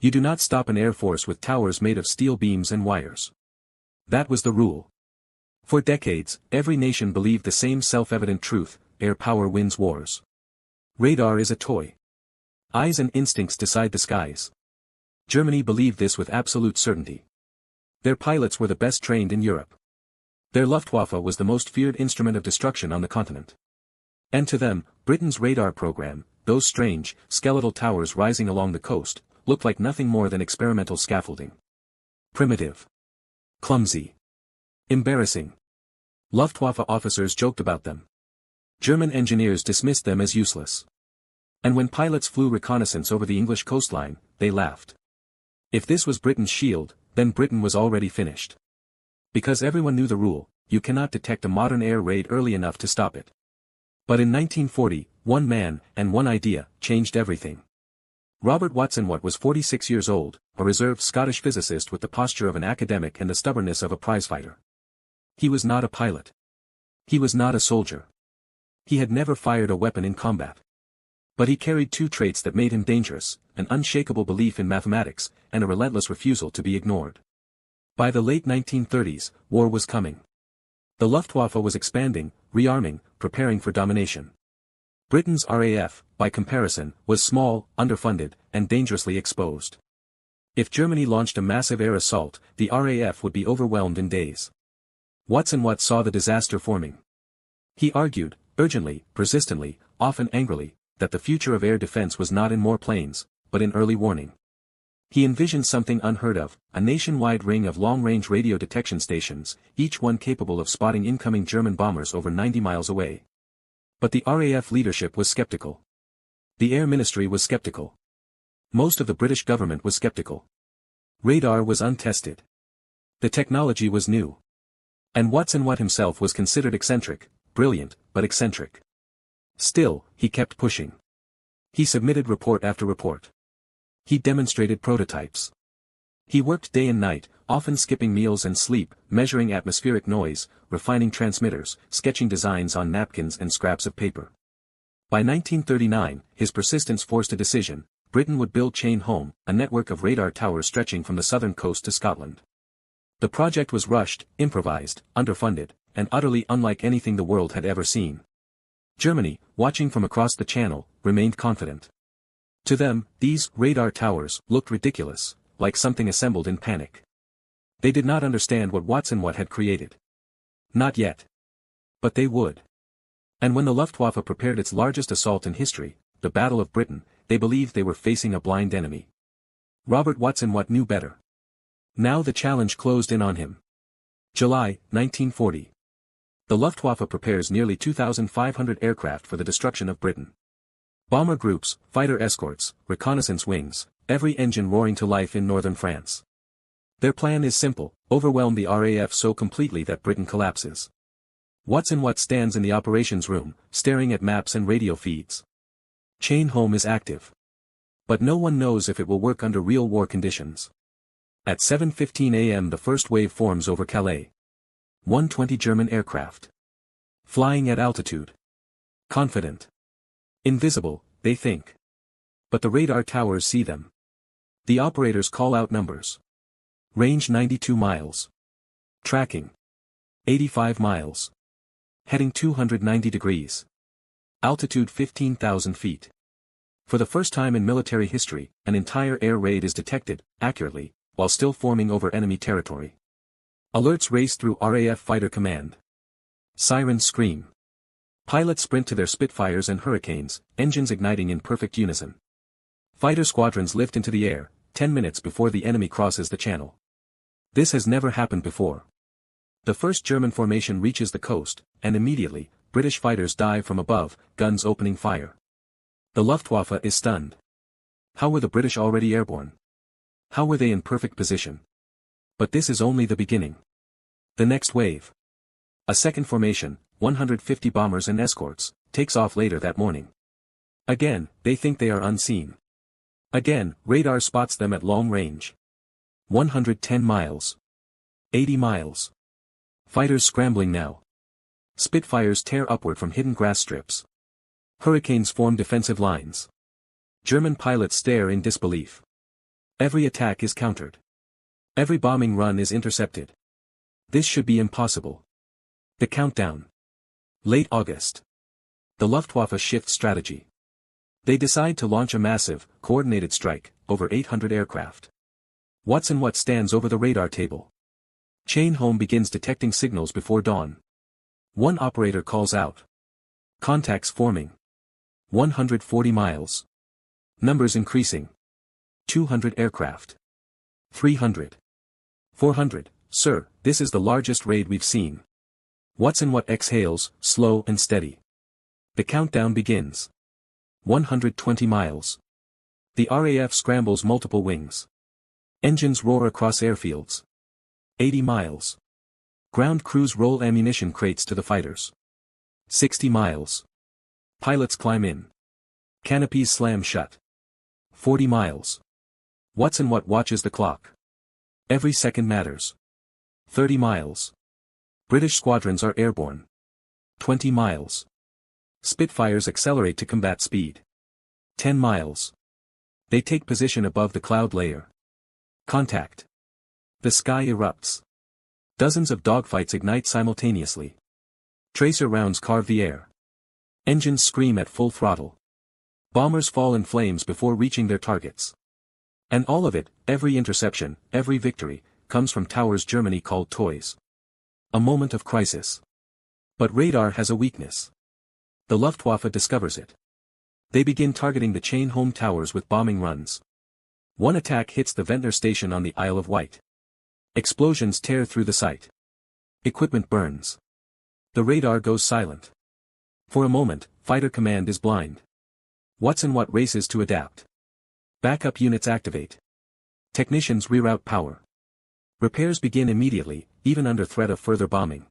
You do not stop an air force with towers made of steel beams and wires. That was the rule. For decades, every nation believed the same self-evident truth: air power wins wars. Radar is a toy. Eyes and instincts decide the skies. Germany believed this with absolute certainty. Their pilots were the best trained in Europe. Their Luftwaffe was the most feared instrument of destruction on the continent. And to them, Britain's radar program, those strange, skeletal towers rising along the coast, looked like nothing more than experimental scaffolding. Primitive. Clumsy. Embarrassing. Luftwaffe officers joked about them. German engineers dismissed them as useless. And when pilots flew reconnaissance over the English coastline, they laughed. If this was Britain's shield, then Britain was already finished. Because everyone knew the rule: you cannot detect a modern air raid early enough to stop it. But in 1940, one man, and one idea, changed everything. Robert Watson Watt was 46 years old, a reserved Scottish physicist with the posture of an academic and the stubbornness of a prizefighter. He was not a pilot. He was not a soldier. He had never fired a weapon in combat. But he carried two traits that made him dangerous: an unshakable belief in mathematics, and a relentless refusal to be ignored. By the late 1930s, war was coming. The Luftwaffe was expanding, rearming, preparing for domination. Britain's RAF, by comparison, was small, underfunded, and dangerously exposed. If Germany launched a massive air assault, the RAF would be overwhelmed in days. Watson Watt saw the disaster forming. He argued, urgently, persistently, often angrily, that the future of air defense was not in more planes, but in early warning. He envisioned something unheard of: a nationwide ring of long-range radio detection stations, each one capable of spotting incoming German bombers over 90 miles away. But the RAF leadership was skeptical. The Air Ministry was skeptical. Most of the British government was skeptical. Radar was untested. The technology was new. And Watson Watt himself was considered eccentric, brilliant, but eccentric. Still, he kept pushing. He submitted report after report. He demonstrated prototypes. He worked day and night, often skipping meals and sleep, measuring atmospheric noise, refining transmitters, sketching designs on napkins and scraps of paper. By 1939, his persistence forced a decision: Britain would build Chain Home, a network of radar towers stretching from the southern coast to Scotland. The project was rushed, improvised, underfunded, and utterly unlike anything the world had ever seen. Germany, watching from across the Channel, remained confident. To them, these radar towers looked ridiculous, like something assembled in panic. They did not understand what Watson Watt had created. Not yet. But they would. And when the Luftwaffe prepared its largest assault in history, the Battle of Britain, they believed they were facing a blind enemy. Robert Watson Watt knew better. Now the challenge closed in on him. July, 1940. The Luftwaffe prepares nearly 2,500 aircraft for the destruction of Britain. Bomber groups, fighter escorts, reconnaissance wings, every engine roaring to life in northern France. Their plan is simple: overwhelm the RAF so completely that Britain collapses. Watson Watt stands in the operations room, staring at maps and radio feeds. Chain Home is active. But no one knows if it will work under real war conditions. At 7:15 a.m. the first wave forms over Calais. 120 German aircraft. Flying at altitude. Confident. Invisible, they think. But the radar towers see them. The operators call out numbers. Range 92 miles. Tracking. 85 miles. Heading 290 degrees. Altitude 15,000 feet. For the first time in military history, an entire air raid is detected, accurately, while still forming over enemy territory. Alerts race through RAF Fighter Command. Sirens scream. Pilots sprint to their Spitfires and Hurricanes, engines igniting in perfect unison. Fighter squadrons lift into the air, 10 minutes before the enemy crosses the channel. This has never happened before. The first German formation reaches the coast, and immediately, British fighters dive from above, guns opening fire. The Luftwaffe is stunned. How were the British already airborne? How were they in perfect position? But this is only the beginning. The next wave. A second formation, 150 bombers and escorts, takes off later that morning. Again, they think they are unseen. Again, radar spots them at long range. 110 miles. 80 miles. Fighters scrambling now. Spitfires tear upward from hidden grass strips. Hurricanes form defensive lines. German pilots stare in disbelief. Every attack is countered. Every bombing run is intercepted. This should be impossible. The countdown. Late August. The Luftwaffe shifts strategy. They decide to launch a massive, coordinated strike, over 800 aircraft. What stands over the radar table. Chain-Home begins detecting signals before dawn. One operator calls out. Contacts forming. 140 miles. Numbers increasing. 200 aircraft. 300. 400, sir, this is the largest raid we've seen. What exhales, slow and steady. The countdown begins. 120 miles. The RAF scrambles multiple wings. Engines roar across airfields. 80 miles. Ground crews roll ammunition crates to the fighters. 60 miles. Pilots climb in. Canopies slam shut. 40 miles. What watches the clock. Every second matters. 30 miles. British squadrons are airborne. 20 miles. Spitfires accelerate to combat speed. 10 miles. They take position above the cloud layer. Contact. The sky erupts. Dozens of dogfights ignite simultaneously. Tracer rounds carve the air. Engines scream at full throttle. Bombers fall in flames before reaching their targets. And all of it, every interception, every victory, comes from towers Germany called toys. A moment of crisis. But radar has a weakness. The Luftwaffe discovers it. They begin targeting the Chain-Home towers with bombing runs. One attack hits the Ventnor station on the Isle of Wight. Explosions tear through the site. Equipment burns. The radar goes silent. For a moment, fighter command is blind. What races to adapt. Backup units activate. Technicians reroute power. Repairs begin immediately, even under threat of further bombing.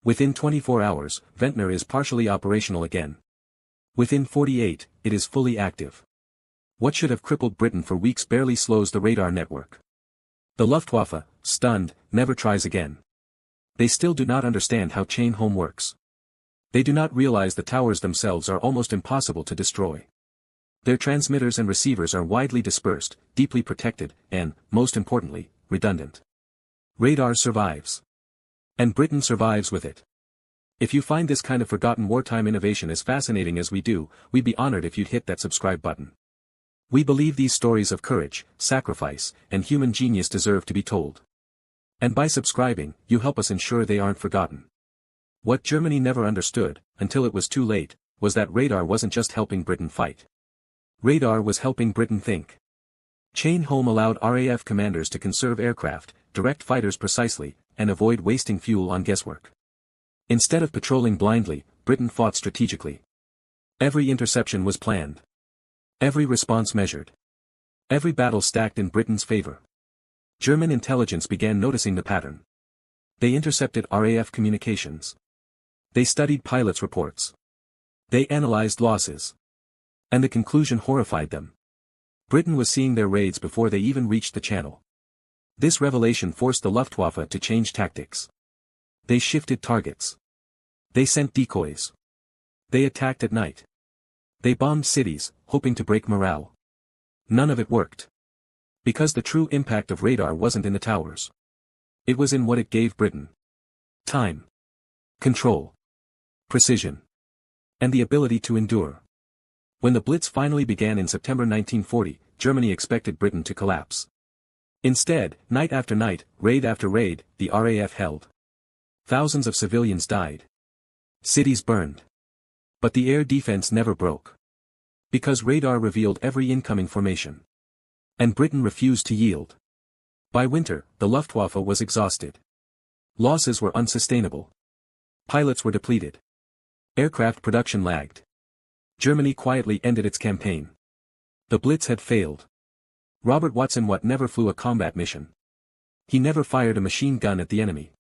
Within 24 hours, Ventnor is partially operational again. Within 48, it is fully active. What should have crippled Britain for weeks barely slows the radar network. The Luftwaffe, stunned, never tries again. They still do not understand how Chain-Home works. They do not realize the towers themselves are almost impossible to destroy. Their transmitters and receivers are widely dispersed, deeply protected, and, most importantly, redundant. Radar survives. And Britain survives with it. If you find this kind of forgotten wartime innovation as fascinating as we do, we'd be honored if you'd hit that subscribe button. We believe these stories of courage, sacrifice, and human genius deserve to be told. And by subscribing, you help us ensure they aren't forgotten. What Germany never understood, until it was too late, was that radar wasn't just helping Britain fight. Radar was helping Britain think. Chain-Home allowed RAF commanders to conserve aircraft, direct fighters precisely, and avoid wasting fuel on guesswork. Instead of patrolling blindly, Britain fought strategically. Every interception was planned. Every response measured. Every battle stacked in Britain's favor. German intelligence began noticing the pattern. They intercepted RAF communications. They studied pilots' reports. They analyzed losses. And the conclusion horrified them. Britain was seeing their raids before they even reached the Channel. This revelation forced the Luftwaffe to change tactics. They shifted targets. They sent decoys. They attacked at night. They bombed cities, hoping to break morale. None of it worked. Because the true impact of radar wasn't in the towers. It was in what it gave Britain. Time. Control. Precision. And the ability to endure. When the Blitz finally began in September 1940, Germany expected Britain to collapse. Instead, night after night, raid after raid, the RAF held. Thousands of civilians died. Cities burned. But the air defense never broke. Because radar revealed every incoming formation. And Britain refused to yield. By winter, the Luftwaffe was exhausted. Losses were unsustainable. Pilots were depleted. Aircraft production lagged. Germany quietly ended its campaign. The Blitz had failed. Robert Watson never flew a combat mission. He never fired a machine gun at the enemy.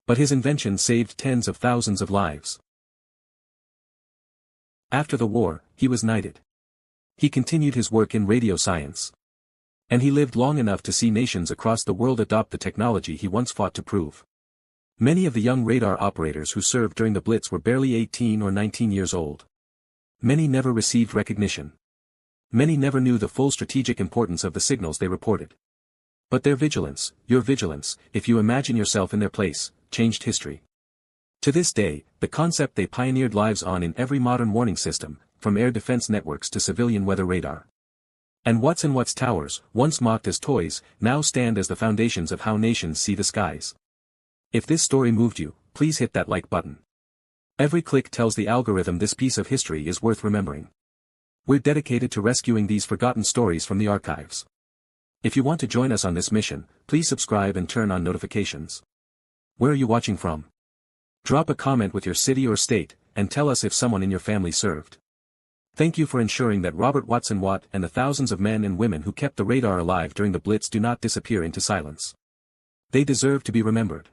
But his invention saved tens of thousands of lives. After the war, he was knighted. He continued his work in radio science. And he lived long enough to see nations across the world adopt the technology he once fought to prove. Many of the young radar operators who served during the Blitz were barely 18 or 19 years old. Many never received recognition. Many never knew the full strategic importance of the signals they reported. But their vigilance, your vigilance, if you imagine yourself in their place, changed history. To this day, the concept they pioneered lives on in every modern warning system, from air defense networks to civilian weather radar. And What's towers, once mocked as toys, now stand as the foundations of how nations see the skies. If this story moved you, please hit that like button. Every click tells the algorithm this piece of history is worth remembering. We're dedicated to rescuing these forgotten stories from the archives. If you want to join us on this mission, please subscribe and turn on notifications. Where are you watching from? Drop a comment with your city or state, and tell us if someone in your family served. Thank you for ensuring that Robert Watson Watt and the thousands of men and women who kept the radar alive during the Blitz do not disappear into silence. They deserve to be remembered.